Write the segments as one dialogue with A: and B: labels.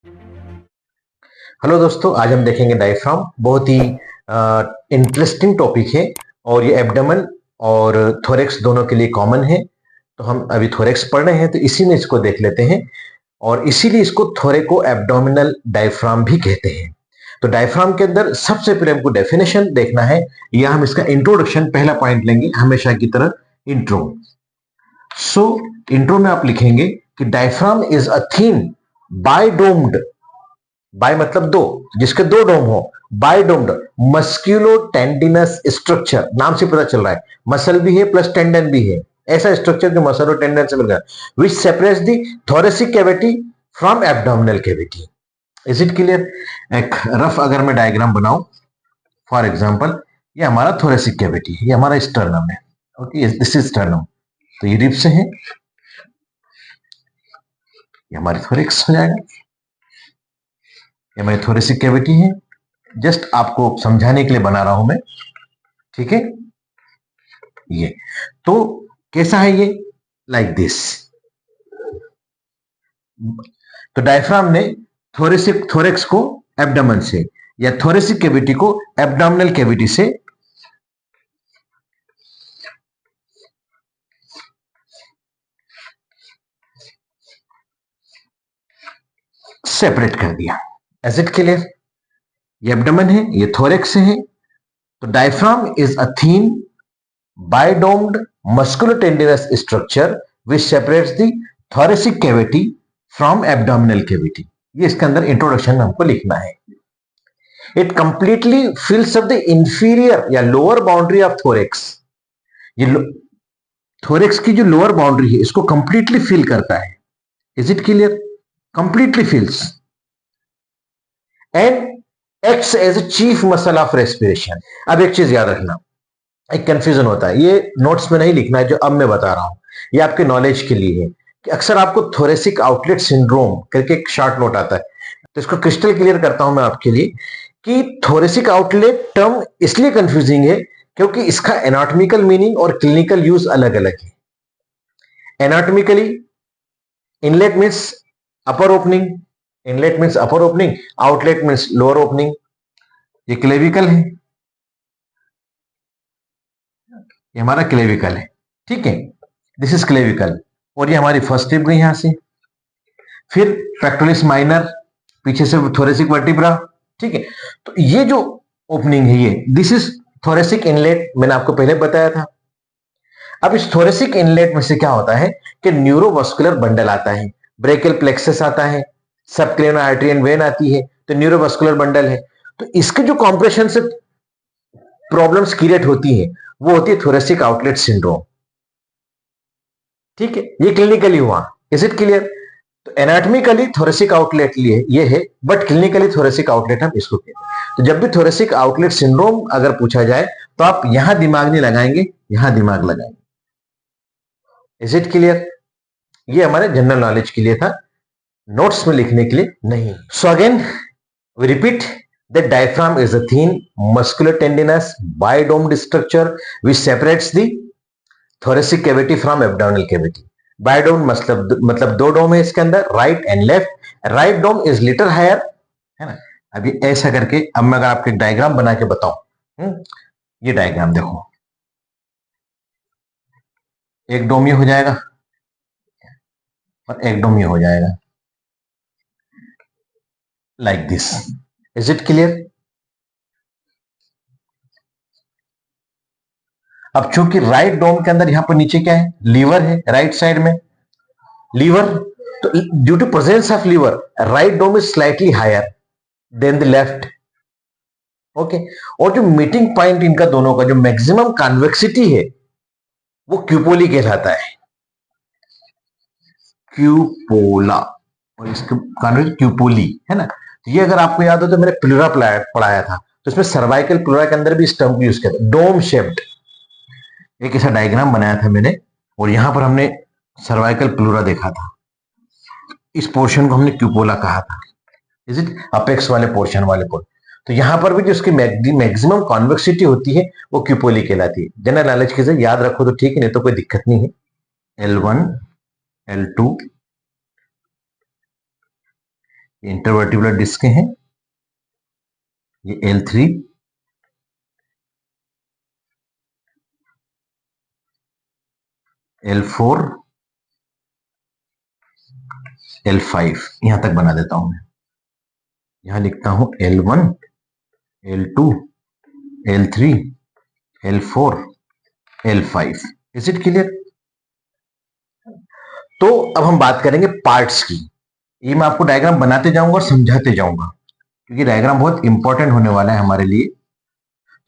A: Hello दोस्तों, आज हम देखेंगे डायफ्राम। बहुत ही इंटरेस्टिंग टॉपिक है और ये एब्डोमेन और थोरेक्स दोनों के लिए कॉमन है। तो हम अभी थोरेक्स पढ़ रहे हैं, तो इसी में इसको देख लेते हैं और इसीलिए इसको थोरेको एब्डोमिनल डायफ्राम भी कहते हैं। तो डायफ्राम के अंदर सबसे पहले हमको डेफिनेशन देखना है, या हम इसका इंट्रोडक्शन पहला पॉइंट लेंगे हमेशा की तरह, इंट्रो। सो इंट्रो में आप लिखेंगे कि diaphragm is a thin bidomed, bi मतलब दो, जिसके दो डोम हो, बायडोम्ड मस्क्यूलो टेंडिनस स्ट्रक्चर। नाम से पता चल रहा है मसल भी है प्लस टेंडन भी है, ऐसा स्ट्रक्चर जो मसल और टेंडन से मिलकर, which separates the thoracic cavity from abdominal cavity. Is it clear? एक रफ अगर मैं डायग्राम बनाऊं, फॉर एग्जांपल ये हमारा थोरेसिक कैविटी है, ये हमारा स्टर्नम है। Okay, this is sternum. तो ये रिब्स है, ये हमारी थोरेक्स हो जाएगा, ये हमारी थोरेसिक कैविटी है। जस्ट आपको समझाने के लिए बना रहा हूं मैं, ठीक है। ये तो कैसा है ये? Like this. तो डायफ्राम ने थोरेक्स को एब्डोमेन से, या थोरेसिक कैविटी को एब्डोमिनल कैविटी से सेपरेट कर दिया। Is it clear? ये एब्डोमेन है, ये थोरेक्स है। तो diaphragm is a thin bidomed musculotendinous structure which separates the thoracic cavity from abdominal cavity. ये इसके अंदर इंट्रोडक्शन में हमको लिखना है। It completely fills up the inferior या लोअर बाउंड्री ऑफ थोरेक्स। ये थोरेक्स की जो लोअर बाउंड्री है इसको कंप्लीटली फिल करता है। Is it clear? Completely fills and acts as a chief muscle of respiration. अब एक चीज याद रखना, एक कंफ्यूजन होता है, ये नोट्स में नहीं लिखना है जो अब मैं बता रहा हूं, ये आपके नॉलेज के लिए है कि अक्सर आपको थोरेसिक आउटलेट सिंड्रोम करके एक शॉर्ट नोट आता है। तो इसको क्रिस्टल क्लियर करता हूं मैं आपके लिए कि थोरेसिक आउटलेट टर्म इसलिए कंफ्यूजिंग है क्योंकि इसका एनाटॉमिकल मीनिंग और क्लिनिकल यूज अलग अलग है। एनाटॉमिकली इनलेट मीन्स अपर ओपनिंग, इनलेट मीन्स अपर opening, outlet means lower opening. ये क्लेविकल है, ये हमारा क्लेविकल है, ठीक है, दिस इज क्लेविकल। और ये हमारी फर्स्ट रिब गई यहां से, फिर पेक्टोरिस माइनर, पीछे से थोरेसिक वर्टिब्रा, ठीक है। तो ये जो ओपनिंग है, ये दिस इज थोरेसिक इनलेट, मैंने आपको पहले बताया था। अब इस थोरेसिक इनलेट में से क्या होता है कि न्यूरोवास्कुलर बंडल आता है, ब्रेकियल प्लेक्सस आता है, सबक्लेवियन आर्टरी एंड वेन आती है, तो न्यूरोवास्कुलर बंडल है। तो इसके जो कॉम्प्रेशन से प्रॉब्लम्स क्रिएट होती है वो होती है थोरेसिक आउटलेट सिंड्रोम, ठीक है। ये क्लिनिकली हुआ। Is it clear? तो एनाटॉमिकली थोरेसिक आउटलेट लिए ये है, बट क्लिनिकली थोरेसिक आउटलेट हम इसको कहते हैं। तो जब भी थोरेसिक आउटलेट सिंड्रोम अगर पूछा जाए तो आप यहां दिमाग नहीं लगाएंगे, यहां दिमाग लगाएंगे। Is it clear? ये हमारे जनरल नॉलेज के लिए था, नोट्स में लिखने के लिए नहीं। So again we repeat that diaphragm is a thin muscular tendinous biodomed structure which separates the thoracic cavity from abdominal cavity. बायोडोम मतलब दो डोम है इसके अंदर, right and left. Right dome is little higher, है ना। अभी ऐसा करके अब मैं अगर आपको एक डायग्राम बना के बताऊं, ये डायग्राम देखो, एक डोम ये हो जाएगा और एक डोम ये हो जाएगा, like this. Is it clear? अब चूंकि राइट डोम के अंदर यहां पर नीचे क्या है, लीवर है राइट साइड में, लीवर, तो due to presence of liver right dome is slightly higher than the left, okay. और जो मीटिंग पॉइंट इनका दोनों का जो मैक्सिमम कन्वेक्सिटी है वो क्यूपोली कहलाता है, क्यूपोला, और इसके कन्वेक्स क्यूपोली, है ना। तो ये अगर आपको याद हो तो मैंने प्लूरा पढ़ाया था, तो इसमें सर्वाइकल प्लूरा के अंदर भी इस टर्म को यूज किया था, डोम शेप्ड। एक ऐसा डायग्राम बनाया था मैंने, और यहां पर हमने सर्वाइकल प्लूरा देखा था, इस पोर्शन को हमने क्यूपोला कहा था। Is it? अपेक्स वाले पोर्शन वाले पोर्शन। तो यहां पर भी जो उसकी मैक्सिमम कॉन्वेक्सिटी होती है वो क्यूपोली कहलाती है। जनरल नॉलेज के से याद रखो तो ठीक है, नहीं तो कोई दिक्कत नहीं है। L1 L2, इंटरवर्टिब्रल डिस्क हैं, ये L3, L4, L5, यहां तक बना देता हूं मैं। यहां लिखता हूं L1, L2, L3, L4, L5। Is it clear? तो अब हम बात करेंगे पार्ट्स की। ये मैं आपको डायग्राम बनाते जाऊंगा और समझाते जाऊंगा, क्योंकि डायग्राम बहुत इंपॉर्टेंट होने वाला है हमारे लिए।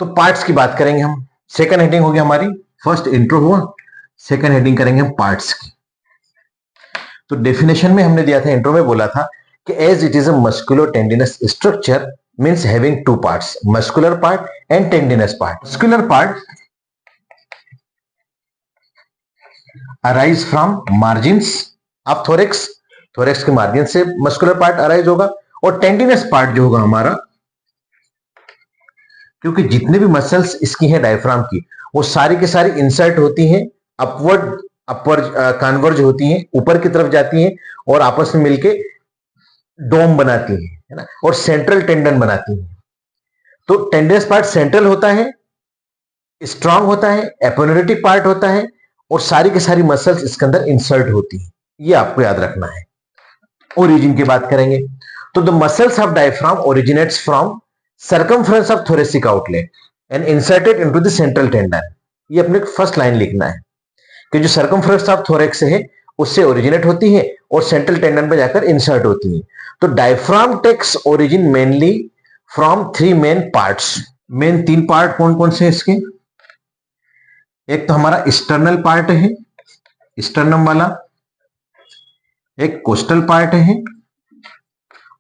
A: तो पार्ट्स की बात करेंगे हम। सेकंड हेडिंग होगी हमारी, फर्स्ट इंट्रो हुआ, सेकंड हेडिंग करेंगे हम पार्ट्स की। तो डेफिनेशन में हमने दिया था, इंट्रो में बोला था कि as it is a muscular tendinous structure means having two parts, muscular part and tendinous part. Muscular part arise from margins of thorax, thorax के मार्जिन से मस्कुलर पार्ट अराइज होगा। और टेंडिनस पार्ट जो होगा हमारा, क्योंकि जितने भी मसल्स इसकी हैं डायफ्राम की, वो सारी की सारी इंसर्ट होती हैं, अपवर्ड कन्वर्ज होती हैं, ऊपर की तरफ जाती हैं और आपस में मिलके डोम बनाती हैं, है ना, और सेंट्रल टेंडन बनाती हैं। तो टेंडिनस पार्ट सेंट्रल होता है, स्ट्रांग होता है, एपोनेटिक पार्ट होता है, और सारी की सारी मसल्स इसके अंदर इंसर्ट होती हैं। ये आपको याद रखना है। ओरिजिन की बात करेंगे तो the muscles of diaphragm originates from circumference of thoracic outlet and inserted into the central tendon. ये अपने फर्स्ट लाइन लिखना है कि जो सर्कमफ्रेंस ऑफ थोरेक्स है उससे ओरिजिनेट होती है और सेंट्रल टेंडन पे जाकर इंसर्ट होती है। तो diaphragm takes origin mainly from three main parts. Main तीन पार्ट कौन कौन से हैं इसके? एक तो हमारा स्टर्नल पार्ट है, स्टर्नम वाला, एक कोस्टल पार्ट है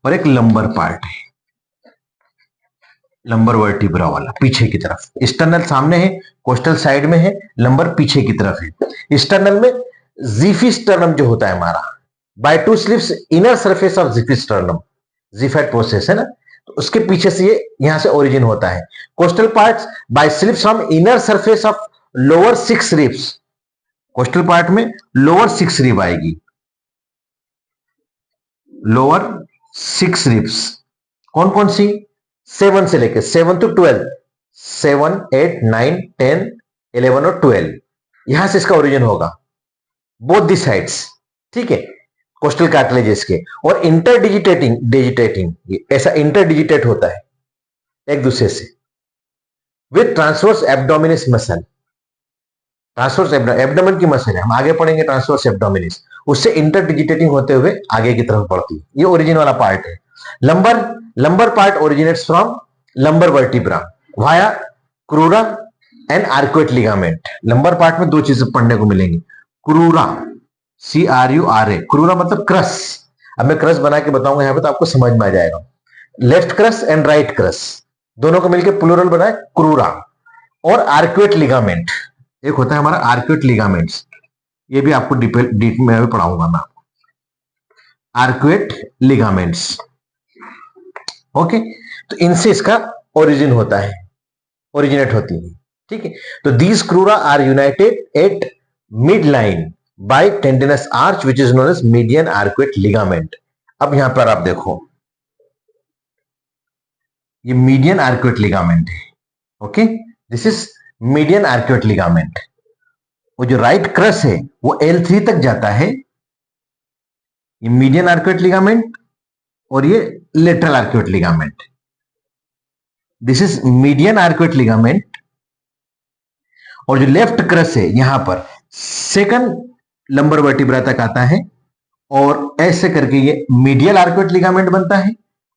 A: और एक लंबर पार्ट है, लंबर वर्टिब्रा वाला पीछे की तरफ। स्टर्नल सामने है, कोस्टल साइड में है, लंबर पीछे की तरफ है। स्टर्नल में ज़िफिस्टर्नम जो होता है हमारा, by two slips inner surface of xiphisternum, xiphoid process है ना, तो उसके पीछे से ये यहां से ओरिजिन होता है। Coastal parts bye slips from inner surface of lower six ribs. Coastal part में लोअर सिक्स रिब आएगी, लोअर सिक्स रिब्स कौन कौन सी? 7 से लेकर 7 to 12, 7, 8, 9, 10, 11 और 12, यहां से इसका ओरिजिन होगा, बोथ दी साइड्स, ठीक है, कोस्टल कार्टिलेजेस के। और इंटरडिजिटेटिंग ऐसा इंटरडिजिटेट होता है एक दूसरे से with transverse abdominis muscle. Transverse abdomen की मसल है, हम आगे पढ़ेंगे ट्रांसवर्स एब्डोमिनिस, उससे इंटरडिजिटेटिंग होते हुए आगे की तरफ बढ़ती है। ये ओरिजिन वाला पार्ट है। Lumbar part originates from lumbar vertebra via crura and arcuate ligament. Lumbar part में दो चीजें पढ़ने को मिलेंगी, क्रूरा, CRURA, क्रूरा मतलब क्रस। अब मैं क्रस बना के बताऊंगा यहां पे तो आपको समझ में आ जाएगा। Left cross and right cross दोनों को मिलकर प्लूरल बनाए क्रूरा। और आर्कुएट लिगामेंट, एक होता है हमारा आर्कुएट लिगामेंट्स, ये भी आपको डीप में पढ़ाऊंगा मैं आपको, आर्कुएट लिगामेंट्स, ओके। तो इनसे इसका ओरिजिन होता है, ओरिजिनेट होती है, ठीक है। तो these crura are united at mid line by tendinous arch which is known as median arcuate ligament. अब यहां पर आप देखो, ये मीडियन आर्कुएट लिगामेंट है, okay, this is median arcuate ligament. वो जो राइट क्रस है वो L3 तक जाता है, ये मीडियन आर्कुएट लिगामेंट, और ये lateral arcuate ligament. This is median arcuate ligament, और जो लेफ्ट क्रस है यहां पर सेकंड लंबर वर्टिब्रा तक आता है, और ऐसे करके ये मीडियल आर्कुएट लिगामेंट बनता है,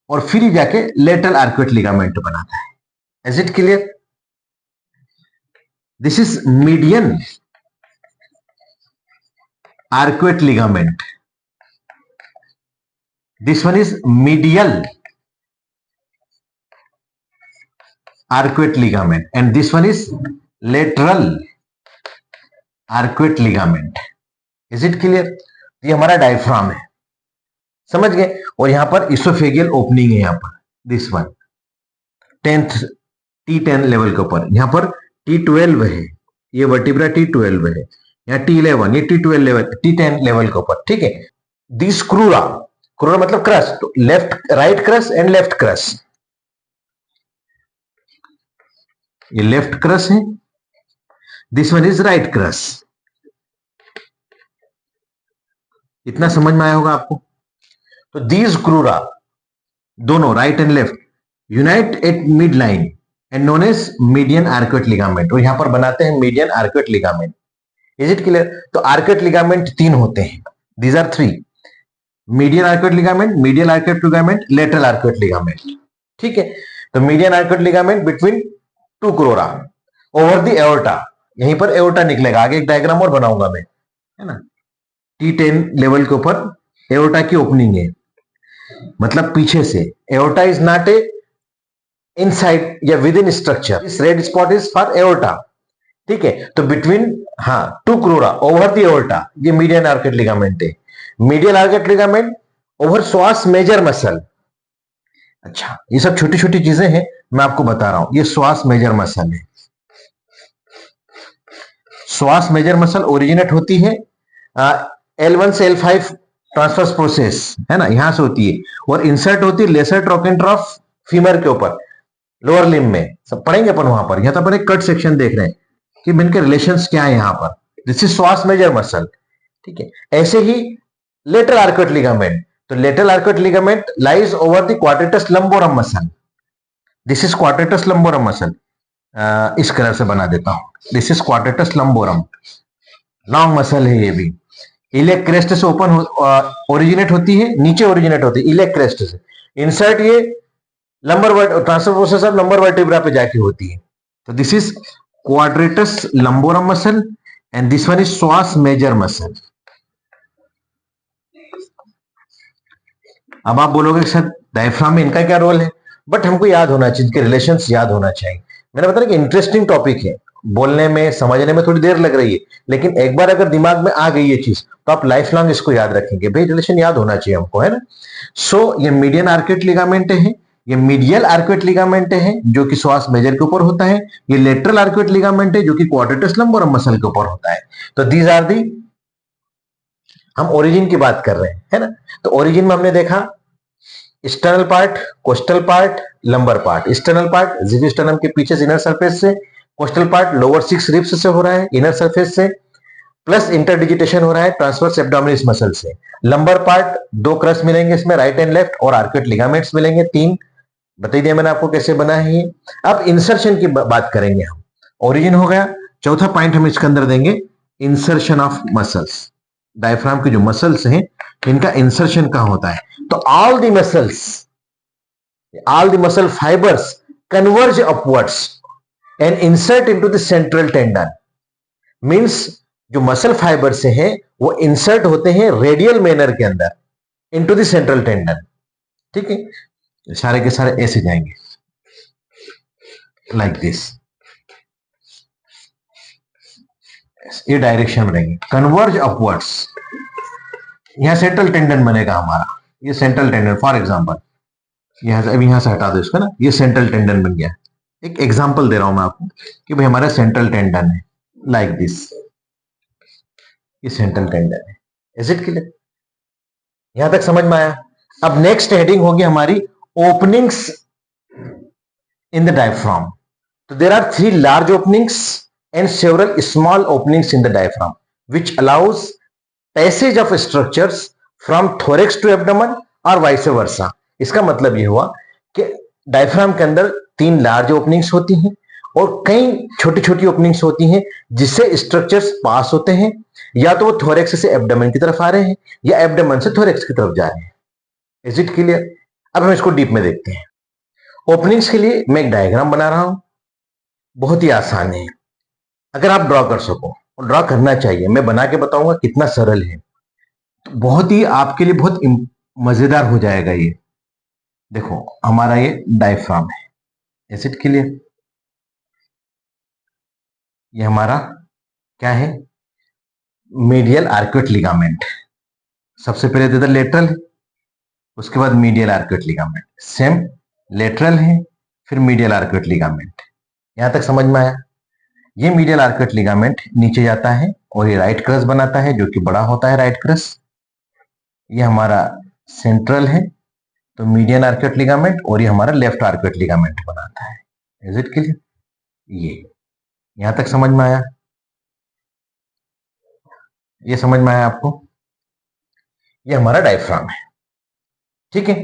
A: और फिर ही जाके लेटरल आर्कुएट लिगामेंट बनाता है। Is it clear? This is median arcuate ligament, this one is medial arcuate ligament, and this one is lateral arcuate ligament. Is it clear? ये हमारा डायफ्राम है, समझ गए। और यहां पर इसोफेगियल ओपनिंग है, यहां पर this one 10th T10 level के ऊपर, यहां पर T12 है, ये वर्टिब्रा T12 है, यहाँ T11, ये T12 लेवल, T10 लेवल के ऊपर, ठीक है। दिस क्रूरा, क्रोरा मतलब क्रस, तो left right cross and left cross, ये लेफ्ट क्रस है, this one is right cross. इतना समझ में आया होगा आपको। तो दीज क्रूरा दोनों right and left unite at mid line and known as median arcuate ligament, और यहां पर बनाते हैं median arcuate ligament. Is it clear? तो आर्कुएट लिगामेंट तीन होते हैं, these are three, median arcuate ligament, medial arcuate ligament, lateral arcuate ligament. ठीक है, तो median arcuate ligament between two crura over the aorta, यहीं पर एओर्टा निकलेगा, आगे एक डायग्राम और बनाऊंगा मैं, है ना। T10 लेवल के ऊपर एओर्टा की ओपनिंग है, मतलब पीछे से। Aorta is not a inside या within structure, this red spot is for aorta. ठीक है, तो between two crura over the aorta, ये मीडियन आर्कुएट लिगामेंट है। Medial arcuate ligament over psoas major muscle. अच्छा, ये सब छोटी छोटी चीजें हैं, मैं आपको बता रहा हूं। ये श्वास मेजर मसल है। श्वास मेजर मसल ओरिजिनेट होती है L1 से L5 ट्रांसफर्स प्रोसेस, है ना, यहां से होती है, और इंसर्ट होती है लेसर ट्रोकेंटर ऑफ फीमर के ऊपर, लोअर लिम्ब में। सब पढ़ेंगे अपन वहां पर। यहां तो अपन एक कट सेक्शन देख रहे हैं कि इनके रिलेशंस क्या है यहां पर। This is psoas major muscle. ठीक है, ऐसे ही लेटरल आर्कुएट लिगामेंट, तो lateral arcuate ligament lies over the quadratus lumborum muscle. This is quadratus lumborum muscle, इस कलर से बना देता हूं। This is quadratus lumborum, long muscle है ये भी। इलेक क्रेस्ट से ओपन ओरिजिनेट होती है, नीचे ओरिजिनेट होती है इलेक क्रेस्ट से। इंसर्ट ये lumbar transverse process of lumbar vertebra पे जाके होती है। तो this is quadratus lumborum muscle and this one is psoas major muscle. अब आप बोलोगे सर डायफ्राम में इनका क्या रोल है, बट हमको याद होना चाहिए, इनके रिलेशंस याद होना चाहिए। मैंने बताया कि इंटरेस्टिंग टॉपिक है, बोलने में समझने में थोड़ी देर लग रही है, लेकिन एक बार अगर दिमाग में आ गई ये चीज तो आप लाइफ लॉन्ग इसको याद रखेंगे। भाई रिलेशन याद होना चाहिए हमको, है ना। सो ये मीडियन आर्कुएट लिगामेंट है, ये मीडियल आर्कुएट लिगामेंट है जो कि श्वास मेजर के ऊपर होता है। ये लेटरल आर्कुएट लिगामेंट है जो कि क्वाड्रेटस लंबोरम मसल के ऊपर होता है। तो दीज आर दी, हम ओरिजिन की बात कर रहे हैं, है ना। तो ओरिजिन में हमने देखा external part, costal part, lumbar part. External part xiphisternum के पीछे इनर सरफेस से, कोस्टल पार्ट लोअर 6 रिब्स से हो रहा है इनर सरफेस से, प्लस इंटरडिजिटेशन हो रहा है ट्रांसवर्स एब्डोमिनल मसल से। लंबर पार्ट दो क्रस मिलेंगे इसमें, राइट एंड लेफ्ट, और आर्कुएट लिगामेंट्स मिलेंगे 3। बता दिया मैंने आपको कैसे बना है ये। अब इंसर्शन की बात करेंगे हम। ओरिजिन हो गया, चौथा पॉइंट हम इसके अंदर देंगे इंसर्शन ऑफ मसल्स। डायफ्राम के जो मसल्स हैं इनका इंसर्शन कहां होता है, तो all the muscle fibres converge upwards and insert into the central tendon. Means जो मसल फाइबर से हैं वो इंसर्ट होते हैं रेडियल मैनर के अंदर इनटू द सेंट्रल टेंडन। ठीक है, सारे के सारे ऐसे जाएंगे लाइक दिस, ये डायरेक्शन बनेगी, कन्वर्ज अपवर्ड्स। यहां सेंट्रल टेंडन बनेगा हमारा, ये सेंट्रल टेंडन फॉर एग्जांपल, यहां से, अब यहां से हटा दो इसको ना, ये सेंट्रल टेंडन बन गया। एक एग्जांपल दे रहा हूं मैं आपको कि भाई हमारा सेंट्रल टेंडन है लाइक दिस, ये सेंट्रल टेंडन है। Is it clear? यहां तक समझ में आया? अब नेक्स्ट हेडिंग होगी हमारी ओपनिंग्स इन द डायफ्राम। तो there are 3 large openings and several small openings in the diaphragm which allows passage of structures from thorax to abdomen और वाइस वर्सा। इसका मतलब यह हुआ कि डायफ्राम के अंदर 3 लार्ज ओपनिंग्स होती हैं और कई छोटी छोटी ओपनिंग्स होती हैं जिससे स्ट्रक्चर्स पास होते हैं, या तो वो थोरेक्स से एब्डोमेन की तरफ आ रहे हैं या एब्डोमेन से थोरेक्स की तरफ जा रहे हैं। Is it clear? अब हम इसको डीप में देखते हैं। ओपनिंग्स के लिए मैं एक डायग्राम बना रहा हूं, बहुत ही आसान है, अगर आप ड्रॉ कर सको, और ड्रॉ करना चाहिए, मैं बना के बताऊंगा कितना सरल है, तो बहुत ही आपके लिए बहुत मजेदार हो जाएगा ये। देखो हमारा ये डायफ्राम है, इज इट क्लियर? ये हमारा क्या है, मीडियल आर्कुएट लिगामेंट। सबसे पहले दे दो लेटरल, उसके बाद medial arcuate ligament, same lateral है, फिर मीडियल आर्कुएट लिगामेंट। यहां तक समझ में आया? ये मीडियल आर्कुएट लिगामेंट नीचे जाता है और ये राइट क्रस बनाता है जो कि बड़ा होता है राइट क्रस। ये हमारा सेंट्रल है तो मीडियन आर्कुएट लिगामेंट, और ये हमारा लेफ्ट आर्कुएट लिगामेंट बनाता है। Is it clear? ये यहां तक समझ में आया? ये समझ में आया आपको? ये हमारा डायफ्राम है, ठीक है।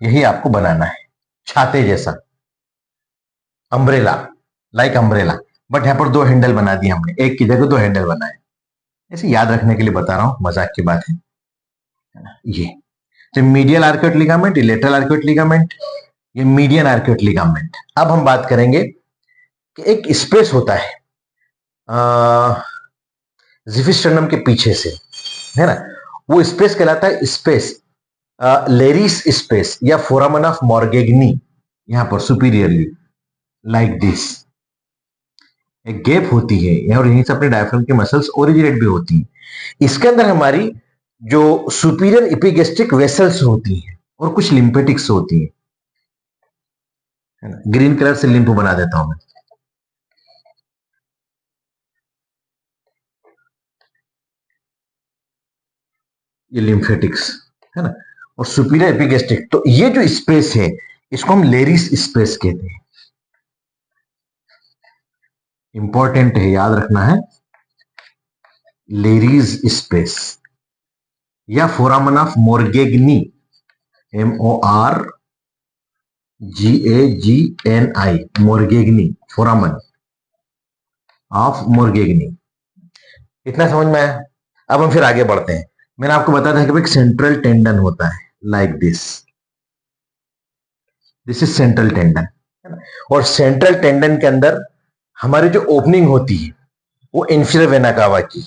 A: यही आपको बनाना है, छाते जैसा, अम्ब्रेला, लाइक अम्ब्रेला, बट यहां पर दो हैंडल बना दिए हमने, एक की जगह दो हैंडल बनाए। ऐसे याद रखने के लिए बता रहा हूं, मजाक की बात है। ये तो मीडियल आर्कुएट लिगामेंट, ये लेटरल आर्कुएट लिगामेंट, ये मीडियन आर्कुएट लिगामेंट। अब हम बात करेंगे कि एक स्पेस होता है जिफिस्टर्नम के पीछे से, है ना, वो स्पेस कहलाता है स्पेस लेरिस स्पेस या फोरामन ऑफ मॉर्गेग्नी, यहां पर सुपीरियरली लाइक दिस एक गैप होती है और यहीं से अपने डायफ्राम की मसल्स ओरिजिनेट भी होती हैं। इसके अंदर हमारी जो सुपीरियर एपिगेस्ट्रिक वेसल्स होती हैं और कुछ लिम्फेटिक्स होती हैं, है ना। ग्रीन कलर से लिम्फ बना देता हूं मैं, ये लिम्फेटिक्स, है ना, और सुपीरियर एपिगेस्ट्रिक। तो ये जो स्पेस है इसको हम लेरिस स्पेस कहते हैं। इंपॉर्टेंट है, याद रखना है, लेरिस स्पेस या फोरामन ऑफ मोर्गेग्नी, MORGAGNI, मोर्गेग्नी, फोरामन ऑफ मोर्गेग्नी। इतना समझ में आया? अब हम फिर आगे बढ़ते हैं। मैंने आपको बताया था कि एक सेंट्रल टेंडन होता है like this, this is central tendon, और सेंट्रल टेंडन के अंदर हमारी जो ओपनिंग होती है वो इंफीरियर वेना कावा की,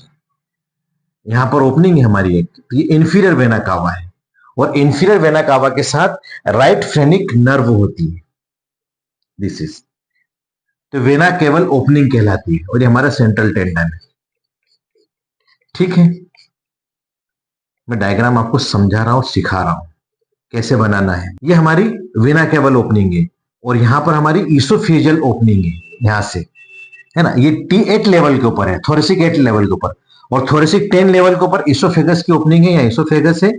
A: यहां पर ओपनिंग है हमारी एक, तो ये इंफीरियर वेना कावा है, और इंफीरियर वेना कावा के साथ राइट फ्रेनिक नर्व होती है, दिस इज, तो वेना केवल ओपनिंग कहलाती है, और ये हमारा सेंट्रल टेंडन है, ठीक है। मैं डायग्राम आपको समझा रहा हूं, सिखा रहा हूं कैसे बनाना है। ये हमारी वेना केवल ओपनिंग है, और यहां पर हमारी ईसोफेजियल ओपनिंग है, यहां से, है ना। ये T8 लेवल के ऊपर है, थोरेसिक 8 लेवल के ऊपर, और थोरेसिक 10 लेवल के ऊपर ईसोफेगस की ओपनिंग है, या ईसोफेगस है,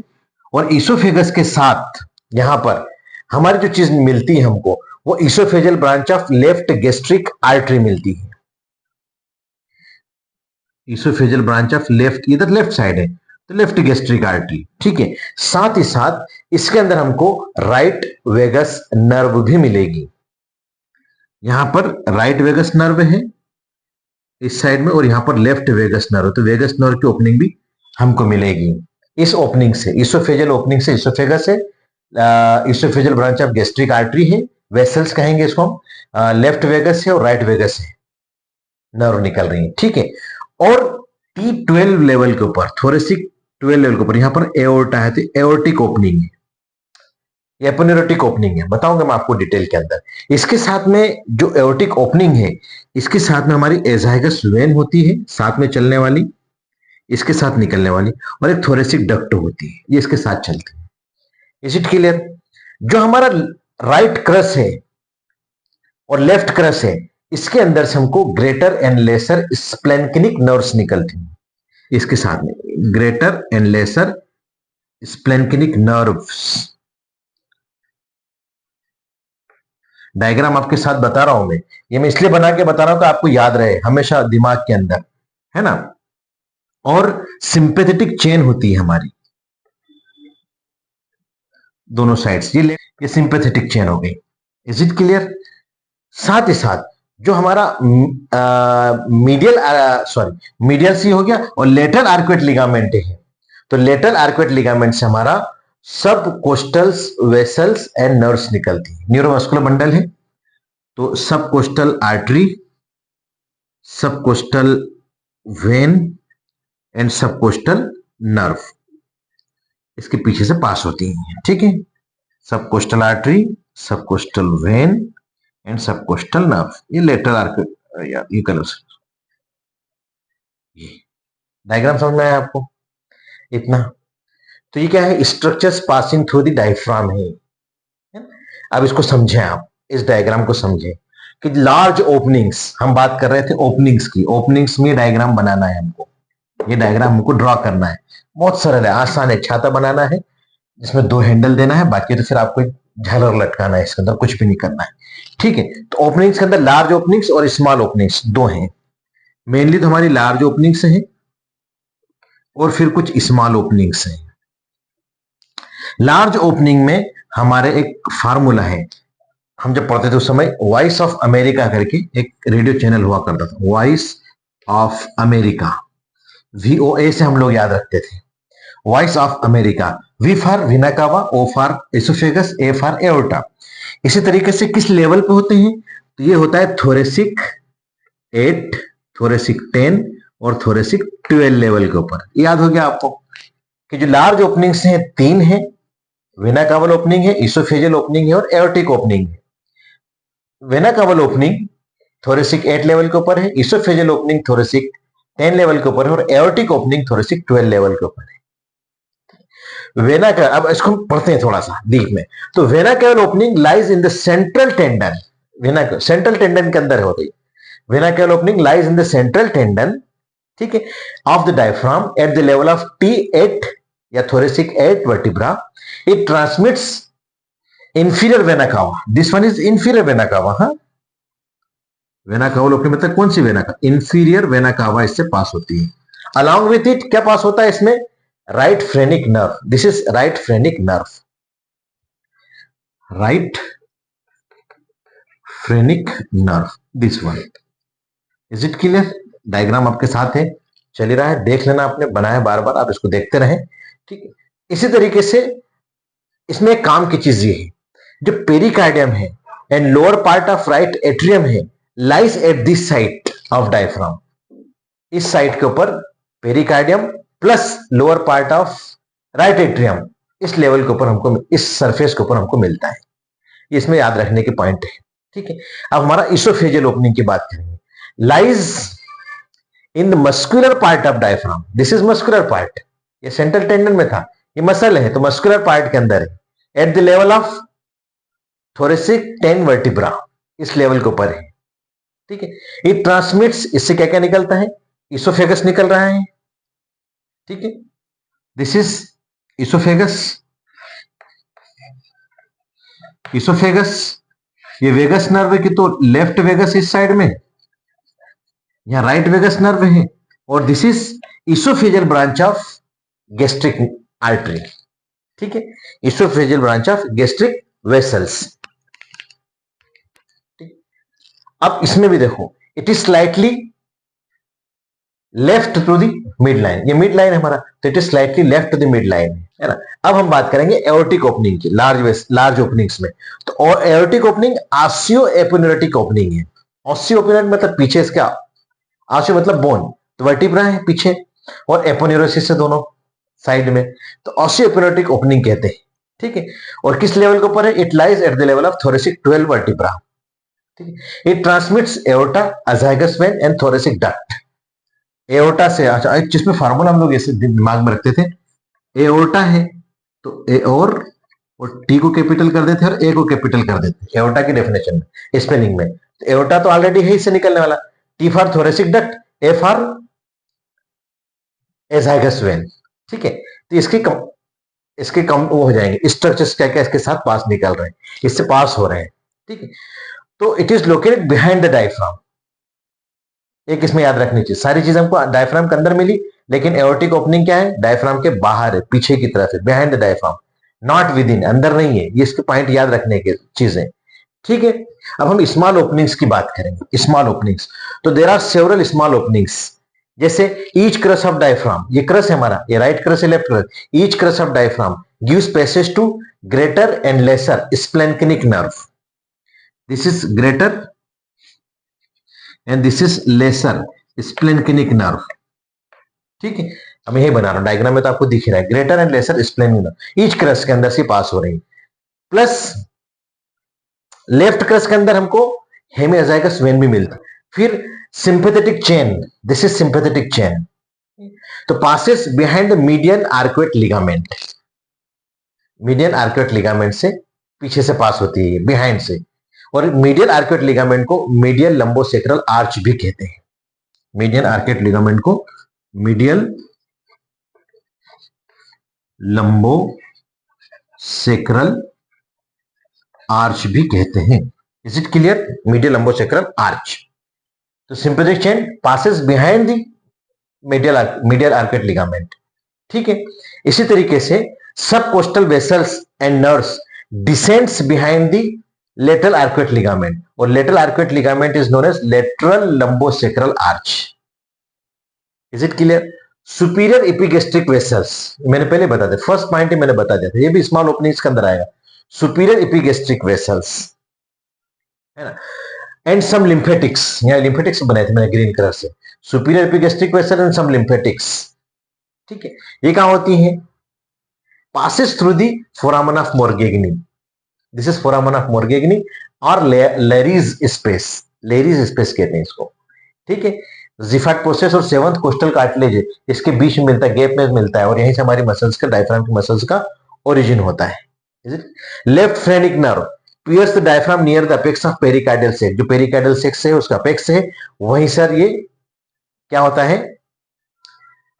A: और ईसोफेगस के साथ यहां पर हमारी जो चीज मिलती है हमको, वो oesophageal branch of left gastric artery मिलती है। ईसोफेजियल ब्रांच ऑफ लेफ्ट, इधर लेफ्ट साइड है तो लेफ्ट गैस्ट्रिक आर्टरी, ठीक है। साथ ही साथ इसके अंदर हमको राइट वेगस नर्व भी मिलेगी, यहां पर राइट वेगस नर्व है इस साइड में, और यहां पर लेफ्ट वेगस नर्व, तो वेगस नर्व की ओपनिंग भी हमको मिलेगी इस ओपनिंग से, ईसोफेजियल ओपनिंग से। ईसोफेगस है, oesophageal branch of gastric artery है, वेसल्स कहेंगे इसको हम, लेफ्ट वेगस है और राइट वेगस है, नर्व निकल रही है, ठीक है। और T12 लेवल के ऊपर, थोरेसिक 12 लेवल के ऊपर यहां पर एओर्टा है, तो एओर्टिक ओपनिंग है, एपोन्यूरोटिक ओपनिंग है, बताऊंगा मैं आपको डिटेल के अंदर। इसके साथ में जो एओर्टिक ओपनिंग है, इसके साथ में हमारी एजाइगस वेन होती है, साथ में चलने वाली, इसके साथ निकलने वाली, और एक थोरेसिक डक्ट होती है, ये इसके साथ चलती है। Is it clear? जो हमारा राइट क्रस है और लेफ्ट क्रस है, इसके अंदर से हमको greater and lesser splanchnic nerves निकलती हैं, इसके साथ में greater and lesser splanchnic nerves. Diagram आपके साथ बता रहा हूं मैं, ये मैं इसलिए बना के बता रहा हूं कि आपको याद रहे हमेशा दिमाग के अंदर, है ना। और सिंपैथेटिक चेन होती है हमारी दोनों साइड्स, ये सिंपैथेटिक चेन हो गई। Is it clear? साथ ही साथ जो हमारा मीडियल, सॉरी मीडियल सी हो गया, और लेटरल आर्कुएट लिगामेंट है, तो लेटरल आर्कुएट लिगामेंट से हमारा सब कोस्टल्स वेसल्स एंड नर्व्स निकलती है, न्यूरोमस्कुलर बंडल है, तो सब कोस्टल आर्टरी, सब कोस्टल वेन एंड सब कोस्टल नर्व इसके पीछे से पास होती हैं, ठीक है। सब कोस्टल आर्टरी, सब कोस्टल वेन एंड सब कोस्टल नर्व, ये लेटरल आर्कुएट, ये कलर से डायग्राम समझ में आया आपको इतना? तो ये क्या है, structures passing through the diaphragm है। अब इसको समझें आप, इस डायग्राम को समझें कि लार्ज ओपनिंग्स, हम बात कर रहे थे ओपनिंग्स की, ओपनिंग्स में डायग्राम बनाना है हमको, ये डायग्राम हमको ड्रॉ करना है, बहुत सरल है, आसान है। छाता बनाना है जिसमें 2 हैंडल देना है, बाकी तो फिर आपको एक झालर लटकाना है, इसके अंदर कुछ भी नहीं करना है। ठीक है, तो ओपनिंग्स के अंदर लार्ज ओपनिंग्स और स्मॉल ओपनिंग्स दो हैं। मेनली तो हमारी लार्ज ओपनिंग्स हैं और फिर कुछ स्मॉल ओपनिंग्स हैं। लार्ज ओपनिंग में हमारे एक फार्मूला है, हम जब पढ़ते थे उस समय वॉइस ऑफ अमेरिका करके एक रेडियो चैनल हुआ करता था, वॉइस ऑफ अमेरिका, VOA से हम लोग याद रखते थे, voice of America. V for vena cava, O for oesophagus, A for aorta. इसी तरीके से किस लेवल पे होते हैं, तो ये होता है थोरेसिक 8, थोरेसिक 10 और थोरेसिक 12 लेवल के ऊपर। याद हो गया आपको कि जो लार्ज ओपनिंग्स हैं 3 हैं, वेना कावल ओपनिंग है, इसोफेजियल ओपनिंग है और एओर्टिक ओपनिंग है। वेना कावल ओपनिंग थोरेसिक 8 लेवल के ऊपर है, इसोफेजियल ओपनिंग थोरेसिक 10 लेवल के ऊपर है और एओर्टिक ओपनिंग थोरेसिक 12 लेवल के ऊपर है। वेना का अब इसको हम पढ़ते हैं थोड़ा सा डीप में। तो vena Kawal opening lies in the central tendon, vena central tendon के अंदर हो रही। Vena Kawal opening lies in the central tendon, ठीक है, of the diaphragm eight the level of T8 या thoracic 8 vertebra. It transmits inferior vena cava, this one is inferior vena cava। हाँ, vena cava opening मतलब कौन सी vena का, inferior vena cava इससे पास होती है। अलॉन्ग विथ इट क्या पास होता है इसमें, right phrenic nerve, this is right phrenic nerve, right phrenic nerve, this one. Is it clear? Diagram आपके साथ है, चल ही रहा है, देख लेना, आपने बनाया बार बार, आप इसको देखते रहें। ठीक है, इसी तरीके से इसमें एक काम की चीज ये है, जो पेरिकार्डियम है and lower part of right atrium है, lies at this side of diaphragm. इस साइड के ऊपर pericardium plus lower part of right atrium, इस लेवल के ऊपर हमको, इस सरफेस के ऊपर हमको मिलता है। इसमें याद रखने के पॉइंट है। ठीक है, अब हमारा इसोफेजियल ओपनिंग की बात करेंगे। Lies in the muscular part of diaphragm, this is muscular part, ये सेंट्रल टेंडन में था, ये मसल है तो मस्कुलर पार्ट के अंदर है, eight the level of thoracic 10 vertebra, इस लेवल के ऊपर है। ठीक है, इट ट्रांसमिट्स, इससे क्या क्या निकलता है, इसोफेगस निकल रहा है। ठीक है, दिस इज इसोफेगस, इसोफेगस, ये वेगस नर्व है कि तो लेफ्ट वेगस इस साइड में, यहां राइट वेगस नर्व है, और this is oesophageal branch of gastric artery. ठीक है, oesophageal branch of gastric vessels. अब इसमें भी देखो, it is slightly left to the mid line, ये मिड लाइन हमारा, तो it is slightly left to the mid line, है ना। अब हम बात करेंगे एओर्टिक ओपनिंग की, लार्ज ओपनिंग्स में। तो aortic opening osseo aponeurotic opening है। ऑसियो एपोन्यूरेट मतलब पीछे इसका, ऑसियो मतलब बोन, तो वर्टिब्रा है पीछे और एपोन्यूरोसिस से दोनों साइड में, तो ऑसियो एपोन्यूरेटिक ओपनिंग कहते हैं। ठीक है, और किस लेवल के ऊपर है, it lies at the level of thoracic 12 vertebra. ठीक है, it transmits aorta, azygos vein and thoracic duct. Aorta से, अच्छा जिसमें फार्मूला हम लोग ऐसे दिमाग में रखते थे, एओर्टा है तो ए और टी को कैपिटल कर देते और ए को कैपिटल कर देते एओर्टा की डेफिनेशन में, स्पेलिंग में। तो एओर्टा तो ऑलरेडी है, इससे निकलने वाला, T for thoracic duct, A for azygos when. ठीक है, तो इसके कम वो हो जाएंगे स्ट्रक्चर्स, क्या क्या इसके साथ पास निकल रहे हैं, इससे पास हो रहे हैं। ठीक है, तो it is located behind the diaphragm. एक इसमें याद रखनी चाहिए, सारी चीज हमको डायफ्राम के अंदर मिली, लेकिन एओर्टिक ओपनिंग क्या है, डायफ्राम के बाहर है, पीछे की तरफ है, behind the diaphragm, not with in, अंदर नहीं है। ये इसके पॉइंट याद रखने की चीजें। ठीक है, अब हम स्मॉल ओपनिंग्स की बात करेंगे। स्मॉल ओपनिंग्स, तो there are several small openings, जैसे ईच क्रस ऑफ डायफ्राम, ये क्रस है हमारा, ये राइट क्रस है left crus, each crus of diaphragm gives passage to greater and lesser splanchnic nerve. This is greater and this is lesser splanchnic nerve. ठीक है, हम यही बना रहा हूं, डायग्राम में तो आपको दिख रहा है, greater and lesser splanchnic nerve each crus के अंदर से पास हो रही है। प्लस लेफ्ट क्रस के अंदर हमको हेमियोजाइगस वेन भी मिलता है। फिर sympathetic chain, this is sympathetic chain, तो passes behind median arcuate ligament, median arcuate ligament से पीछे से पास होती है, बिहाइंड से। और मीडियल आर्कुएट लिगामेंट को मीडियल लंबोसेक्रल आर्च भी कहते हैं, मीडियल आर्कुएट लिगामेंट को मीडियल लंबो सेक्रल आर्च भी कहते हैं। Is it clear? Medial lumbosacral arch. तो sympathetic chain passes behind the medial arcuate ligament. ठीक है, इसी तरीके से सब coastal vessels and nerves descends behind the lateral arcuate ligament, और lateral arcuate ligament is known as lateral lumbosacral arch. Is it clear? Superior epigastric vessels मैंने पहले बता दिया, फर्स्ट पॉइंट ही मैंने बता दिया था, ये भी स्मॉल ओपनिंग्स के अंदर आएगा। सुपीरियर एपिगेस्ट्रिक वेसल्स है ना, एंड सम लिम्फेटिक्स, यहां लिम्फेटिक्स बनाए थे मैंने ग्रीन कलर से, superior epigastric vessel and some lymphatics. ठीक है, ये कहां होती है? Passes through the foramen of Morgagni, this is foramen of Morgagni और लेरीज स्पेस, लेरीज स्पेस कहते हैं इसको। ठीक है, जिफाट प्रोसेस और सेवंथ कोस्टल कार्टिलेज इसके बीच में मिलता है, गैप में मिलता है, और यहीं से हमारी मसल्स का, डायफ्राम की मसल्स का ओरिजिन होता है। Is it? Left phrenic nerve pierces the diaphragm near the apex of pericardial sac, जो पेरिकार्डियल सेक्स है उसका अपेक्स है, वहीं सर ये क्या होता है,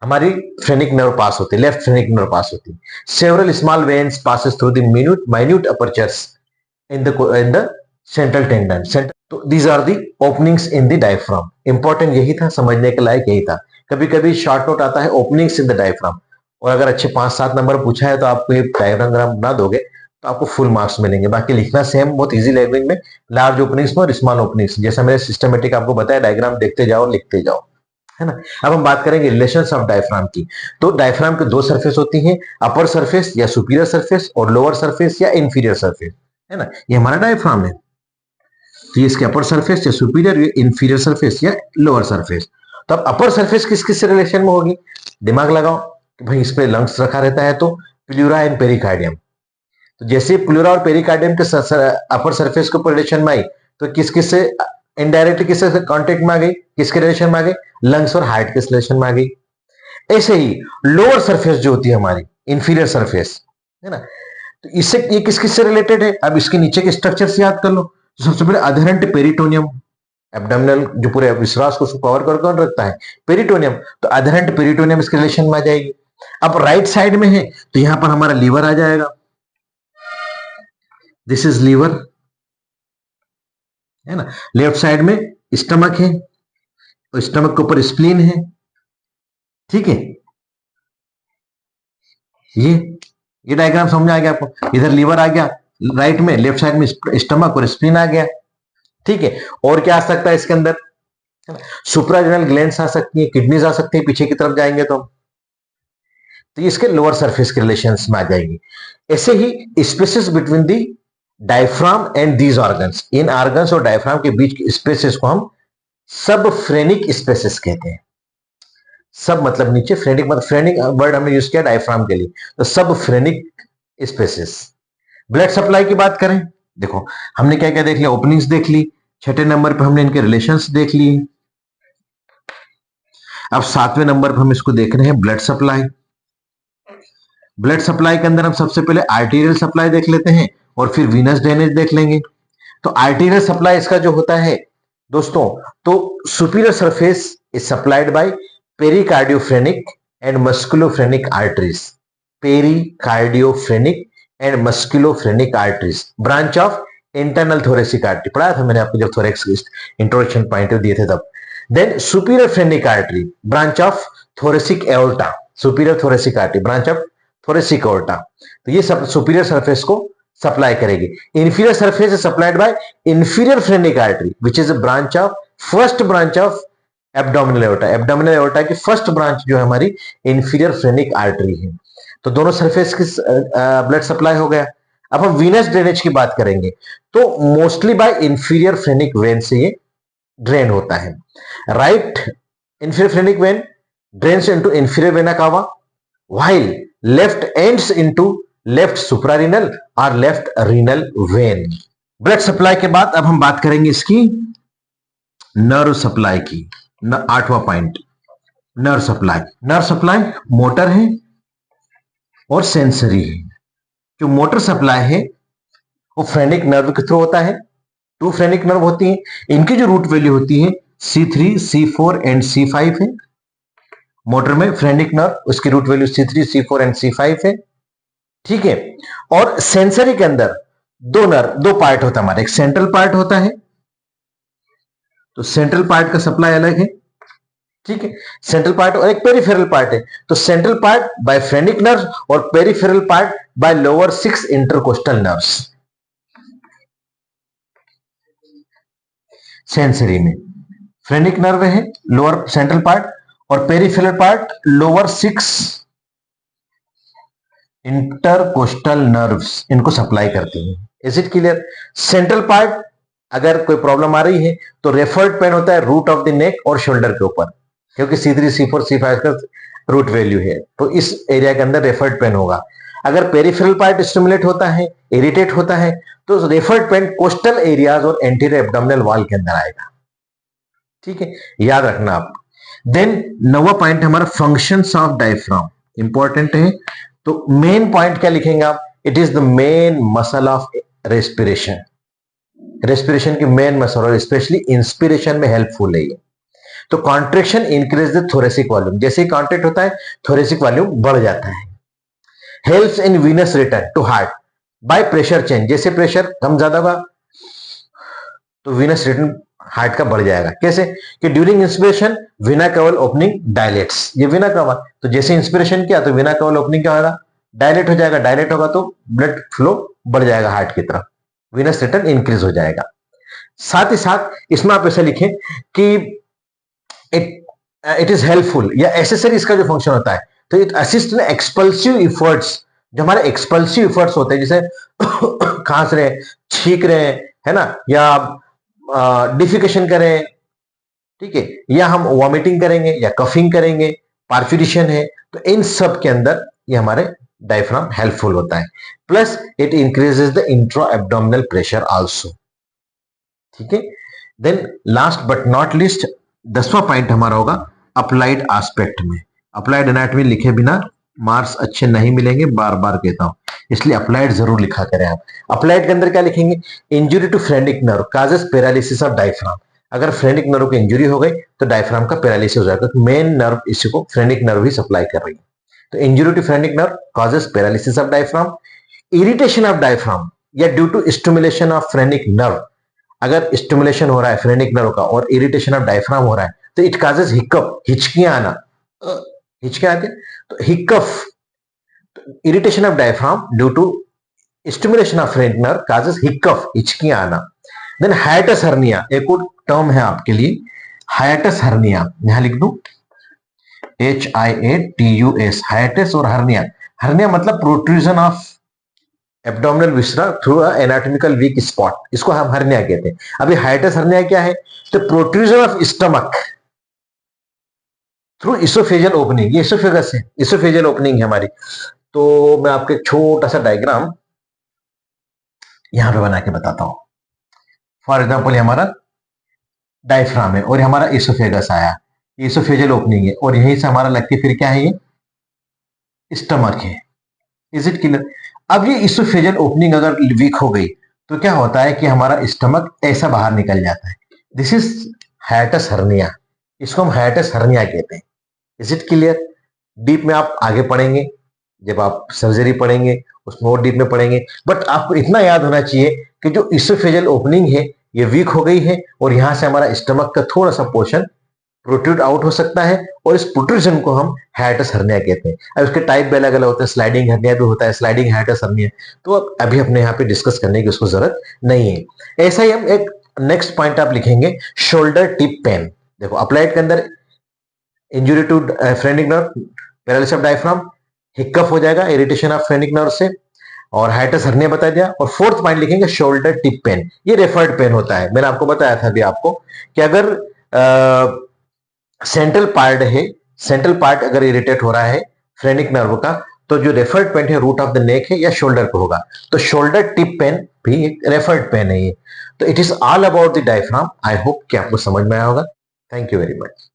A: हमारी फ्रेनिक नर्व पास होती है, लेफ्ट फ्रेनिक नर्व पास होती है। Several small veins passes through the minute apertures in the central tendon. तो these are the openings in the diaphragm. Important यही था, समझने के लायक यही था। कभी कभी शॉर्ट नोट आता है ओपनिंग्स इन द डायफ्राम, और अगर अच्छे 5-7 नंबर पूछा है तो आपको ये डायग्राम बना दोगे तो आपको फुल मार्क्स मिलेंगे। बाकी लिखना सेम, बहुत इजी लैंग्वेज में, लार्ज ओपनिंग्स में और स्मॉल ओपनिंग्स, जैसा मैंने सिस्टमेटिक आपको बताया, डायग्राम देखते जाओ लिखते जाओ, है ना। अब हम बात करेंगे रिलेशंस ऑफ डायफ्राम की। तो डायफ्राम के दो सरफेस होती हैं, अपर सरफेस या सुपीरियर सरफेस, और लोअर सरफेस या इंफीरियर सरफेस, है ना। ये हमारा डायफ्राम है, तो ये इसके अपर सरफेस या सुपीरियर, या इंफीरियर सरफेस या लोअर सरफेस। तो अब अपर सरफेस किस किस से रिलेशन में होगी? दिमाग लगाओ कि भाई इस पे लंग्स रखा रहता है, तो प्लूरा एंड पेरिकार्डियम। तो जैसे प्लूरा और पेरिकार्डियम के अपर सरफेस के ऊपर रिलेशन में आई, तो किस किस से इनडायरेक्टली किससे कांटेक्ट में आ गई, किसके रिलेशन में आ गई? लंग्स और हार्ट के रिलेशन में आ गई। ऐसे ही लोअर सरफेस जो होती है हमारी इंफीरियर सरफेस, है ना, तो इससे ये किस किस से रिलेटेड है? अब इसके नीचे के स्ट्रक्चर से याद कर लो। तो सबसे पहले अधेरेंट पेरिटोनियम, एब्डोमिनल जो पूरे विश्वास को कवर कर कौन रखता है? पेरिटोनियम। तो अधेरेंट पेरिटोनियम इसके रिलेशन में आ जाएगी। अब राइट साइड में है तो यहां पर हमारा लीवर आ जाएगा, दिस इज लीवर, है ना। लेफ्ट साइड में स्टमक है, और स्टमक के ऊपर स्प्लीन है। ठीक है, ये डायग्राम समझ आ गया आपको? इधर लीवर आ गया राइट में, लेफ्ट साइड में स्टमक और स्प्लीन आ गया। ठीक है, और क्या आ सकता है इसके अंदर? सुप्रारेनल ग्लैंड्स आ सकती है, किडनीज आ सकती है पीछे की तरफ जाएंगे तो ये इसके लोअर सरफेस के रिलेशंस में आ जाएगी। ऐसे ही spaces between the diaphragm and these organs, इन ऑर्गन्स और डायफ्राम के बीच के स्पेसेस को हम सब फ्रेनिक स्पेसेस कहते हैं। सब मतलब नीचे, फ्रेनिक मतलब, फ्रेनिक वर्ड हमने यूज किया डायफ्राम के लिए, तो सब फ्रेनिक स्पेसेस। ब्लड सप्लाई की बात करें, देखो हमने क्या क्या देख लिया, ओपनिंग्स देख ली, छठे नंबर पे हमने इनके रिलेशंस देख लिए। अब 7वें नंबर पे हम इसको देख रहे हैं ब्लड सप्लाई। ब्लड सप्लाई के अंदर हम सबसे पहले आर्टीरियल सप्लाई देख लेते हैं, और फिर वीनस ड्रेनेज देख लेंगे। तो आर्टीरियल सप्लाई इसका जो होता है दोस्तों, तो superior surface is supplied by pericardiophrenic and musculophrenic arteries, pericardiophrenic and musculophrenic arteries, branch of internal thoracic artery. पढ़ाया था मैंने आपको जब थोरेक्स इंट्रोडक्शन पॉइंट दिए थे तब। Then superior phrenic artery, branch of thoracic aorta, superior thoracic artery, branch of thoracic aorta. तो ये सब सुपीरियर सरफेस को सप्लाई करेगी। Inferior surface is supplied by inferior phrenic artery which is a branch of, first branch of abdominal aorta. Abdominal aorta की first branch जो है हमारी inferior phrenic artery है। तो दोनों सरफेस की ब्लड सप्लाई हो गया। अब हम वीनस ड्रेनेज की बात करेंगे, तो mostly bye inferior phrenic when से ये ड्रेन होता है। Right inferior phrenic when drains into inferior vena cava, while left ends into left suprarenal और left renal vein. Blood supply के बाद अब हम बात करेंगे इसकी नर्व सप्लाई की। 8वां point, nerve supply. Nerve supply motor है और सेंसरी है। जो मोटर सप्लाई है वो फ्रेनिक नर्व के थ्रू होता है। 2 फ्रेनिक नर्व होती हैं, इनकी जो रूट वैल्यू होती है C3, C4 एंड C5 है, मोटर में फ्रेनिक नर्व, उसकी root value C3, C4 and C5 है, ठीक है। और सेंसरी के अंदर दो पार्ट होता है हमारा, एक सेंट्रल पार्ट होता है, तो सेंट्रल पार्ट का सप्लाई अलग है, ठीक है, सेंट्रल पार्ट, और एक पेरिफेरल पार्ट है। तो central part by phrenic nerve और peripheral part by lower 6 intercostal nerves. Sensory में फ्रेनिक नर्व है लोअर सेंट्रल पार्ट, और peripheral part lower 6 intercostal nerves इनको सप्लाई करती हैं। Is it clear? Central part अगर कोई प्रॉब्लम आ रही है तो रेफर्ड पेन होता है रूट ऑफ द नेक और शोल्डर के ऊपर, क्योंकि C3, C4, C5 का रूट वैल्यू है, तो इस एरिया के अंदर रेफर्ड पेन होगा। अगर पेरिफेरल पार्ट स्टिमुलेट होता है, इरिटेट होता है, तो रेफर्ड पेन कोस्टल एरियाज और एंटीरियर एब्डोमिनल वॉल के अंदर आएगा, ठीक है, याद रखना आप। देन 9वां पॉइंट हमारा फंक्शंस ऑफ डायफ्राम, इंपॉर्टेंट है। तो मेन पॉइंट क्या लिखेंगे आप? It is the main muscle of respiration, respiration की मेन मसल, और स्पेशली इंस्पिरेशन में हेल्पफुल है ये। तो contraction increase the thoracic volume, जैसे ही कॉन्ट्रैक्ट होता है थोरेसिक वॉल्यूम बढ़ जाता है। Helps in venous return to heart by pressure change, जैसे प्रेशर कम ज्यादा होगा तो वीनस रिटर्न हार्ट का बढ़ जाएगा। कैसे? कि ड्यूरिंग इंस्पिरेशन वीना कवल ओपनिंग डायलेट्स, ये वीना कवल, तो जैसे इंस्पिरेशन किया तो वीना कवल ओपनिंग क्या होगा? डायलेट हो जाएगा, डायलेट होगा तो ब्लड फ्लो बढ़ जाएगा हार्ट की तरफ, वीनस रिटर्न इंक्रीज हो जाएगा। साथ ही साथ इसमें आप ऐसे लिखें कि इट इज हेल्पफुल या एसेसरी, इसका जो फंक्शन होता है, तो इट असिस्ट इन एक्सपल्सिव इफर्ट्स, जो हमारे एक्सपल्सिव इफर्ट्स होते हैं, जैसे खांस रहे, छींक रहे, है ना, या डिफिकेशन करें, ठीक है, या हम वॉमिटिंग करेंगे या कफिंग करेंगे, पार्फ्यूरेशन है, तो इन सब के अंदर ये हमारे डायफ्राम हेल्पफुल होता है। Plus it increases the intra abdominal pressure also, ठीक है। Then last but not least 10वां पॉइंट हमारा होगा अप्लाइड एस्पेक्ट में। अप्लाइड एनाटॉमी लिखे बिना मार्क्स अच्छे नहीं मिलेंगे, बार बार कहता हूं, इसलिए अप्लाइड जरूर लिखा करें आप। अप्लाइड के अंदर क्या लिखेंगे? Injury to phrenic nerve causes paralysis of diaphragm, अगर फ्रेनिक नर्व की इंजुरी हो गई तो डायफ्राम का पैरालिसिस हो जाएगा, मेन नर्व इसी को फ्रेनिक नर्व ही सप्लाई कर रही है। तो injury to phrenic nerve causes paralysis of diaphragm, irritation of diaphragm या due to stimulation of phrenic nerve, अगर स्टिमुलेशन हो रहा है फ्रेनिक नर्व का और इरिटेशन ऑफ डायफ्राम हो रहा है तो इट काजेस हिकअप, हिचकियां आना, हिचकियां आती है, तो hiccup, irritation of diaphragm due to stimulation of phrenic nerve causes hiccup, हिचकियां आना। देन हाइटस हर्निया, एक और टर्म है आपके लिए, हाइटस हर्निया, यहां लिख दूं HIATUS, हाइटस और हर्निया। हर्निया मतलब protrusion of abdominal viscera through anatomical week spot, इसको हम हर्निया कहते हैं। अभी हाइटस हर्निया क्या है? तो protrusion of stomach through oesophageal opening, ये इसोफेगस है, इसोफेजियल ओपनिंग है हमारी। तो मैं आपको एक छोटा सा डायग्राम यहां पे बना के बताता हूं। फॉर एग्जांपल हमारा डायफ्राम है और हमारा इसोफेगस आया, इसोफेजियल ओपनिंग है, और यहीं से हमारा लगती फिर क्या है? ये स्टमक है। Is it clear? अब ये इसोफेजियल ओपनिंग अगर वीक हो गई तो क्या होता है कि हमारा स्टमक ऐसा बाहर निकल जाता है। दिस इज हाइटस हर्निया, इसको हम हाइटस हर्निया कहते हैं। Is it clear? डीप में आप आगे पढ़ेंगे, जब आप सर्जरी पढ़ेंगे उसमें और डीप में पढ़ेंगे, बट आपको इतना याद होना चाहिए कि जो इसोफेजियल ओपनिंग है ये वीक हो गई है और यहां से हमारा स्टमक का थोड़ा सा पोर्शन प्रोट्रूड आउट हो सकता है, और इस प्रोट्रूजन को हम हाइटस हर्निया कहते हैं। अब उसके टाइप भी अलग अलग होते हैं, स्लाइडिंग हर्निया भी होता है, स्लाइडिंग हाइटस हर्निया, तो अब अभी अपने यहाँ पे डिस्कस करने की उसको जरूरत नहीं है। ऐसा ही हम एक नेक्स्ट पॉइंट आप लिखेंगे, शोल्डर टिप पेन। देखो अप्लाइड के अंदर injury to phrenic nerve, paralysis of diaphragm, hiccup हो जाएगा इरिटेशन ऑफ फ्रेनिक नर्व से, और हाइटस हर्निया बता दिया। और फोर्थ पॉइंट लिखेंगे शोल्डर टिप पेन, ये रेफर्ड पेन होता है। मैंने आपको बताया था अभी आपको कि अगर सेंट्रल पार्ट है, सेंट्रल पार्ट अगर इरिटेट हो रहा है फ्रेनिक नर्व का, तो जो रेफर्ड पेन है रूट ऑफ द नेक है या शोल्डर को होगा, तो शोल्डर टिप पेन भी एक रेफर्ड पेन है ये। तो it is all about the diaphragm. I hope कि आपको समझ में आया होगा। Thank you very much.